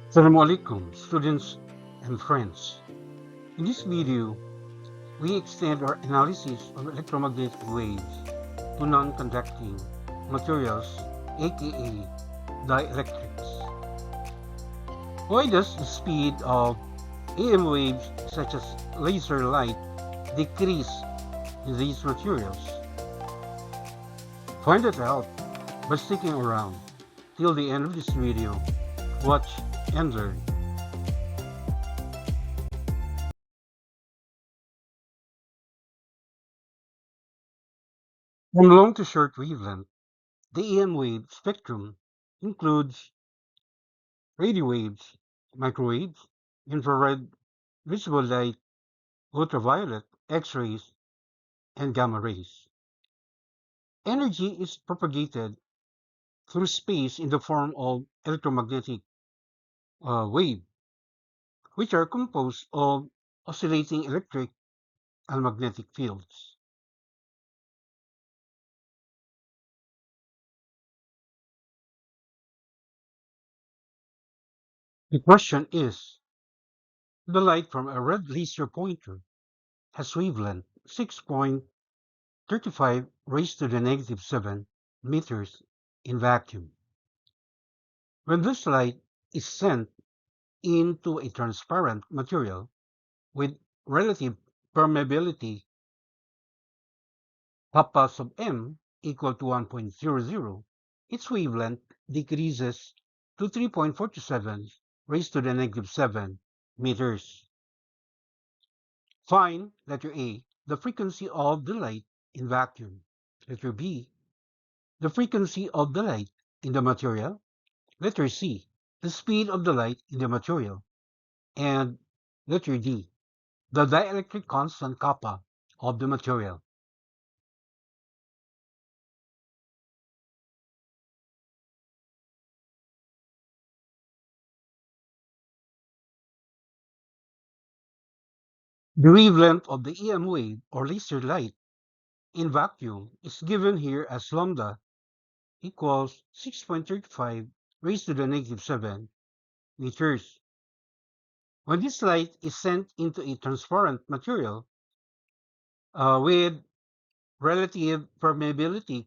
Assalamu alaikum, students and friends. In this video, we extend our analysis of electromagnetic waves to non-conducting materials, aka dielectrics. Why does the speed of AM waves such as laser light decrease in these materials? Find it out by sticking around till the end of this video. Watch and learn. From long to short wavelength, the EM wave spectrum includes radio waves, microwaves, infrared, visible light, ultraviolet, X-rays, and gamma rays. Energy is propagated through space in the form of electromagnetic waves, which are composed of oscillating electric and magnetic fields. The question is, the light from a red laser pointer has wavelength 6.35 raised to the negative 7 meters in vacuum. When this light is sent into a transparent material with relative permeability kappa sub m equal to 1.00, its wavelength decreases to 3.47 raised to the negative 7 meters. Find letter A, the frequency of the light in vacuum. Letter B, the frequency of the light in the material. Letter C, the speed of the light in the material. And letter D, the dielectric constant kappa of the material. The wavelength of the EM wave or laser light in vacuum is given here as lambda equals 6.35 raised to the negative 7 meters. When this light is sent into a transparent material with relative permeability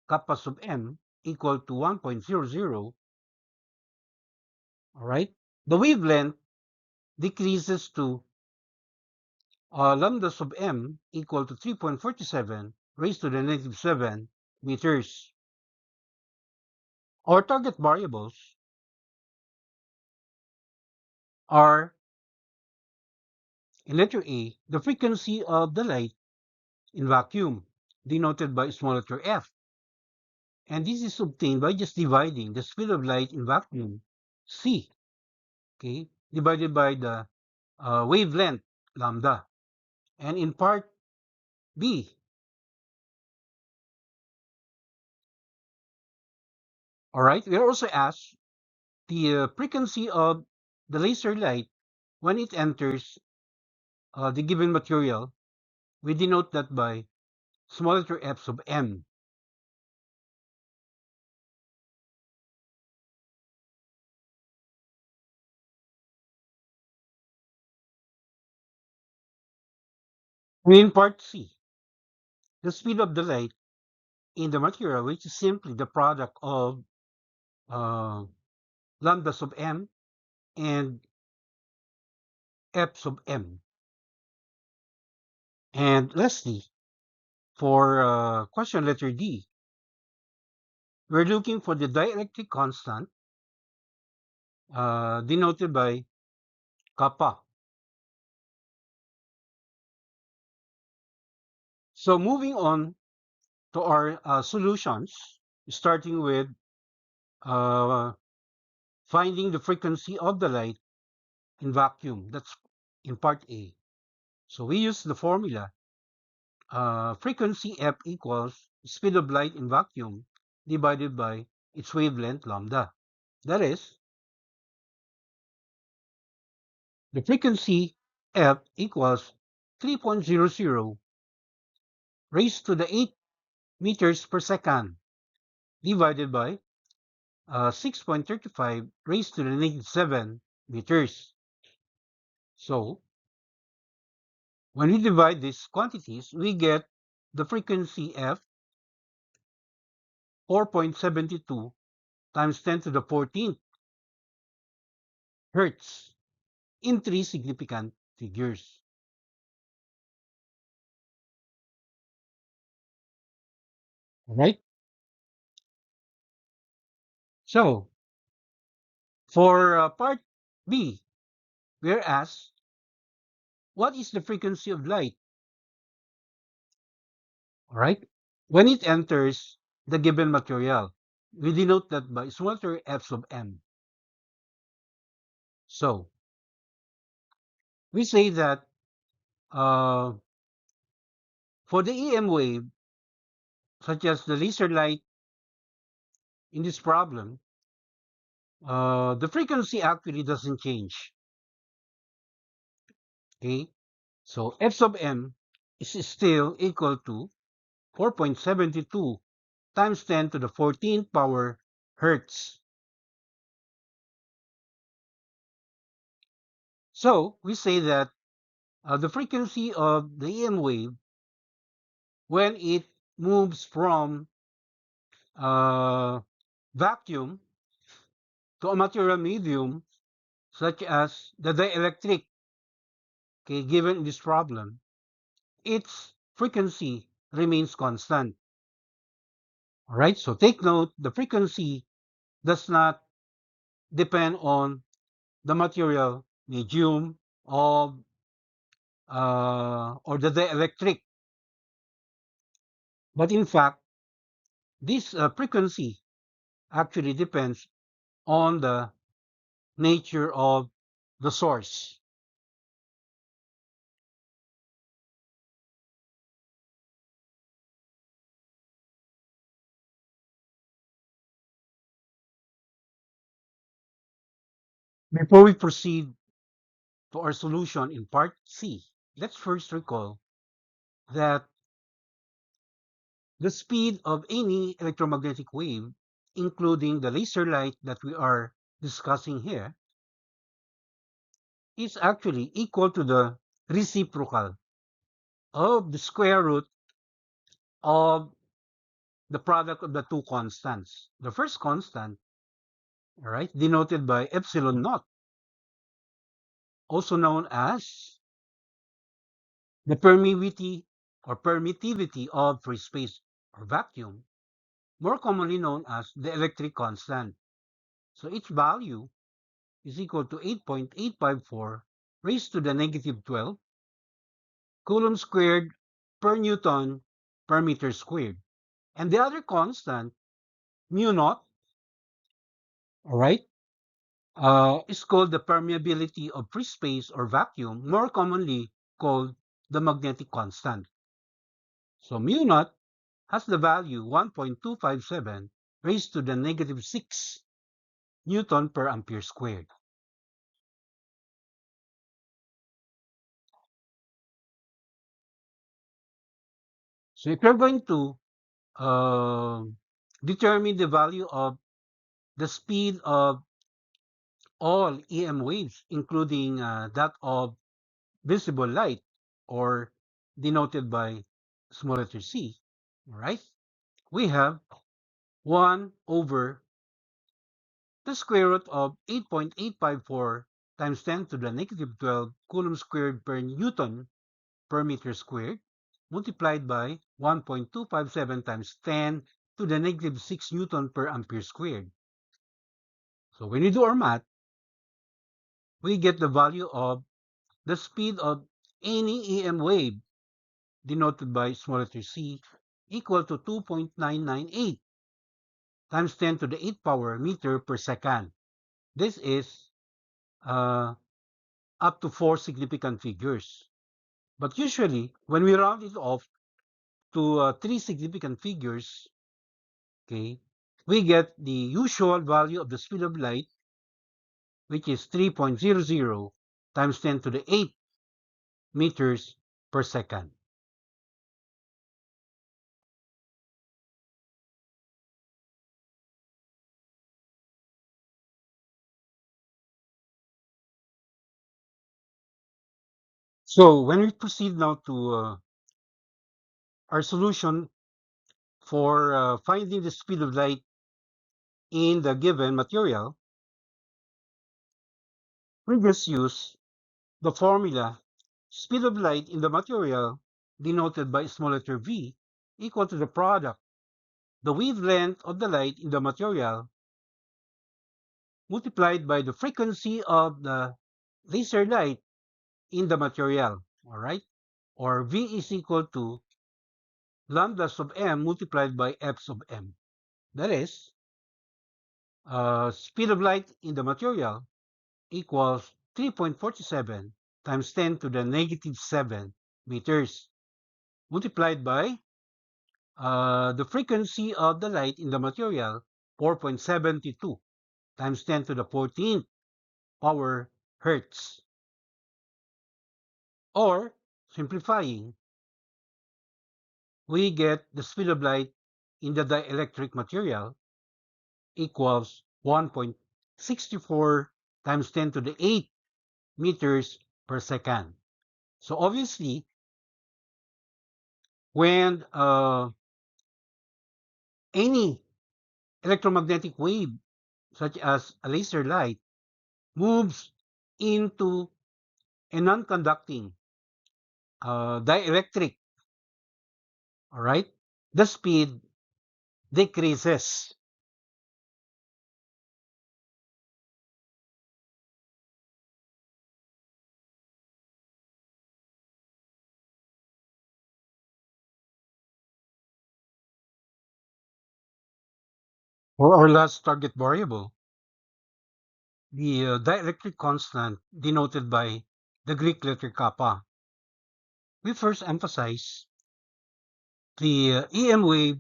kappa sub m equal to 1.00, all right, the wavelength decreases to lambda sub m equal to 3.47 raised to the negative 7 meters. Our target variables are, in letter A, the frequency of the light in vacuum, denoted by small letter f. And this is obtained by just dividing the speed of light in vacuum, c, okay, divided by the wavelength, lambda. And in part B, all right, we are also asked the frequency of the laser light when it enters the given material. We denote that by small letter f sub m. And in part C, the speed of the light in the material, which is simply the product of uh, lambda sub m and f sub m. And lastly, for question letter D, we're looking for the dielectric constant denoted by kappa. So moving on to our solutions, starting with uh, finding the frequency of the light in vacuum. That's in part A. So we use the formula frequency f equals speed of light in vacuum divided by its wavelength lambda. That is, the frequency f equals 3.00 raised to the 8 meters per second divided by 6.35 raised to the negative 7 meters. So, when we divide these quantities, we get the frequency F 4.72 times 10 to the 14th hertz in three significant figures. All right? So, for part B, we're asked, what is the frequency of light? All right? When it enters the given material, we denote that by small letter f sub m. So, we say that uh, for the EM wave, such as the laser light in this problem, the frequency actually doesn't change. Okay, so f sub m is still equal to 4.72 times 10 to the 14th power hertz. So we say that the frequency of the EM wave when it moves from vacuum to a material medium, such as the dielectric, okay, given in this problem, its frequency remains constant. All right, so take note, the frequency does not depend on the material medium of or the dielectric, but in fact, this frequency actually depends on the nature of the source. Before we proceed to our solution in part C, let's first recall that the speed of any electromagnetic wave, including the laser light that we are discussing here, is actually equal to the reciprocal of the square root of the product of the two constants. The first constant, all right, denoted by epsilon naught, also known as the permittivity of free space or vacuum, more commonly known as the electric constant. So its value is equal to 8.854 raised to the negative 12 coulomb squared per Newton per meter squared. And the other constant, mu naught, all right, is called the permeability of free space or vacuum, more commonly called the magnetic constant. So mu naught has the value 1.257 raised to the negative 6 Newton per ampere squared. So if you're going to uh, determine the value of the speed of all EM waves, including that of visible light, or denoted by small letter c, right? We have 1 over the square root of 8.854 times 10 to the negative 12 coulomb squared per Newton per meter squared, multiplied by 1.257 times 10 to the negative 6 Newton per ampere squared. So when we do our math, we get the value of the speed of any EM wave, denoted by small letter c, equal to 2.998 times 10 to the 8th power meter per second. This is up to 4 significant figures. But usually, when we round it off to 3 significant figures, okay, we get the usual value of the speed of light, which is 3.00 times 10 to the 8 meters per second. So when we proceed now to our solution for finding the speed of light in the given material, we just use the formula speed of light in the material denoted by small letter v equal to the product, the wavelength of the light in the material multiplied by the frequency of the laser light in the material, all right? Or V is equal to lambda sub m multiplied by f sub m. That is, speed of light in the material equals 3.47 times 10 to the negative 7 meters multiplied by the frequency of the light in the material, 4.72 times 10 to the 14th power hertz. Or, simplifying, we get the speed of light in the dielectric material equals 1.64 times 10 to the 8 meters per second. So obviously, when any electromagnetic wave, such as a laser light, moves into a non-conducting dielectric, all right, the speed decreases. For our last target variable, the dielectric constant denoted by the Greek letter kappa, we first emphasize the EM wave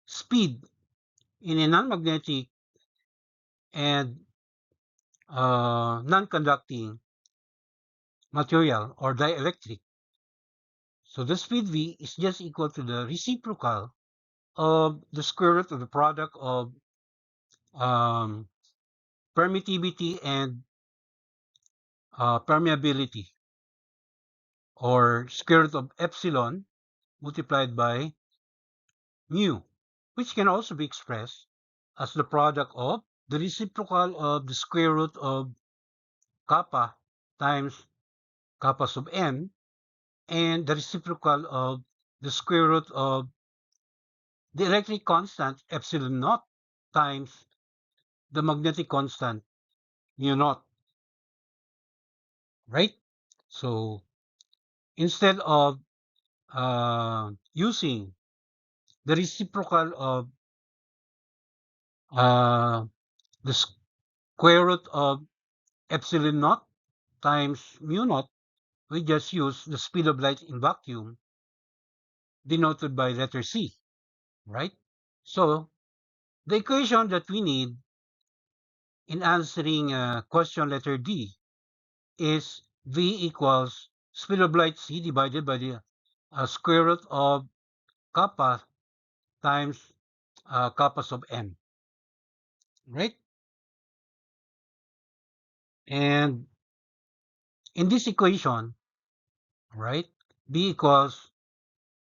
speed in a non-magnetic and non-conducting material or dielectric. So the speed V is just equal to the reciprocal of the square root of the product of um, permittivity and permeability, or square root of epsilon multiplied by mu, which can also be expressed as the product of the reciprocal of the square root of kappa times kappa sub m and the reciprocal of the square root of the electric constant epsilon naught times the magnetic constant mu naught, right? So instead of using the reciprocal of uh, the square root of epsilon naught times mu naught, we just use the speed of light in vacuum denoted by letter C, right? So the equation that we need in answering question letter D is V equals speed of light C divided by the square root of kappa times kappa sub m, right? And in this equation, right, B equals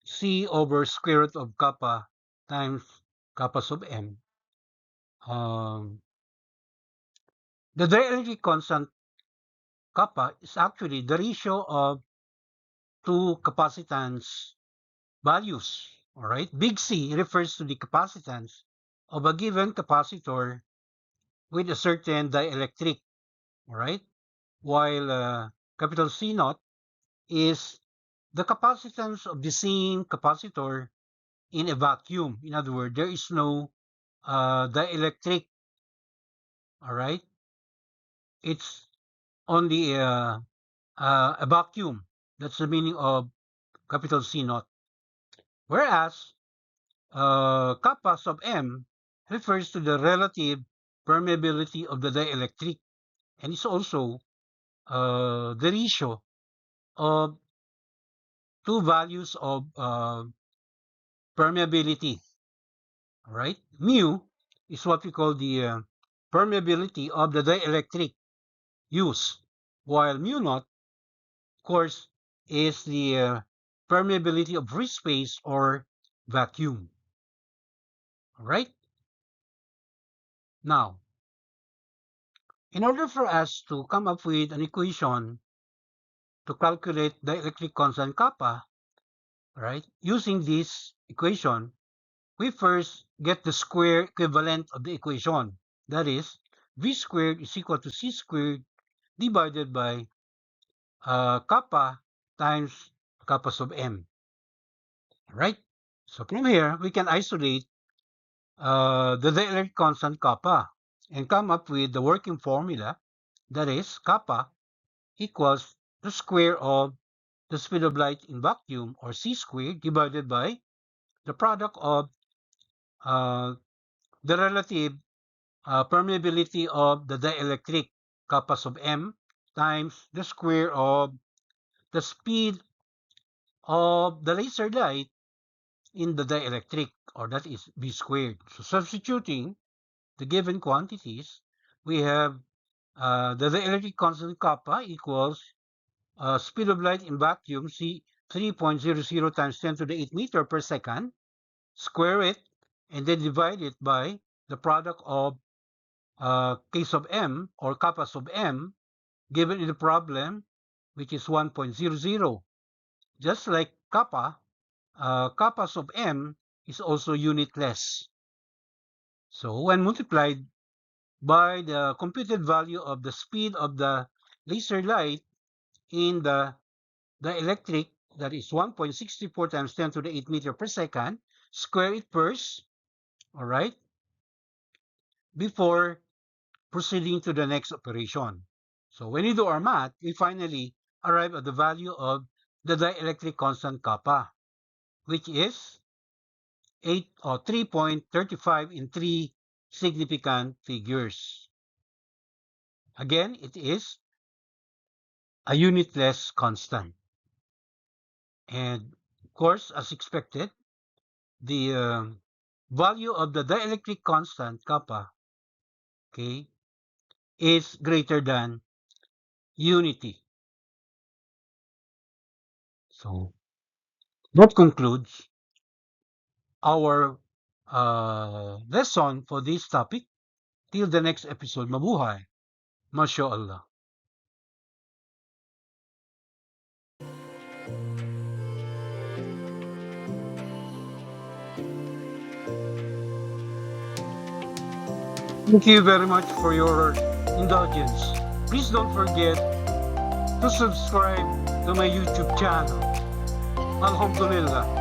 C over square root of kappa times kappa sub m. The dielectric constant kappa is actually the ratio of two capacitance values. All right, big C refers to the capacitance of a given capacitor with a certain dielectric. All right, while capital C naught is the capacitance of the same capacitor in a vacuum. In other words, there is no dielectric. All right, it's only a vacuum. That's the meaning of capital C naught. Whereas kappa sub m refers to the relative permeability of the dielectric, and it's also the ratio of two values of permeability. Right? Mu is what we call the permeability of the dielectric used, while mu naught course, is the permeability of free space or vacuum. All right? Now, in order for us to come up with an equation to calculate the electric constant kappa, right, using this equation, we first get the square equivalent of the equation. That is, v squared is equal to c squared divided by kappa times kappa sub m. Right? So from here, we can isolate the dielectric constant kappa and come up with the working formula. That is, kappa equals the square of the speed of light in vacuum, or c squared, divided by the product of the relative permeability of the dielectric, kappa sub m, times the square of the speed of the laser light in the dielectric, or that is v squared. So substituting the given quantities, we have the dielectric constant kappa equals speed of light in vacuum, c 3.00 times 10 to the 8 meter per second, square it, and then divide it by the product of k sub m, or kappa sub m, given in the problem, which is 1.00. Just like kappa, kappa sub m is also unitless. So when multiplied by the computed value of the speed of the laser light in the electric, that is 1.64 times 10 to the 8 meter per second, square it first, all right, before proceeding to the next operation. So when you do our math, we finally arrive at the value of the dielectric constant kappa, which is 3.35 in 3 significant figures. Again, it is a unitless constant. And of course, as expected, the value of the dielectric constant kappa, okay, is greater than unity. So that concludes our lesson for this topic. Till the next episode, mabuhay. Masya Allah. Thank you very much for your indulgence. Please don't forget to subscribe to my YouTube channel. Alhamdulillah.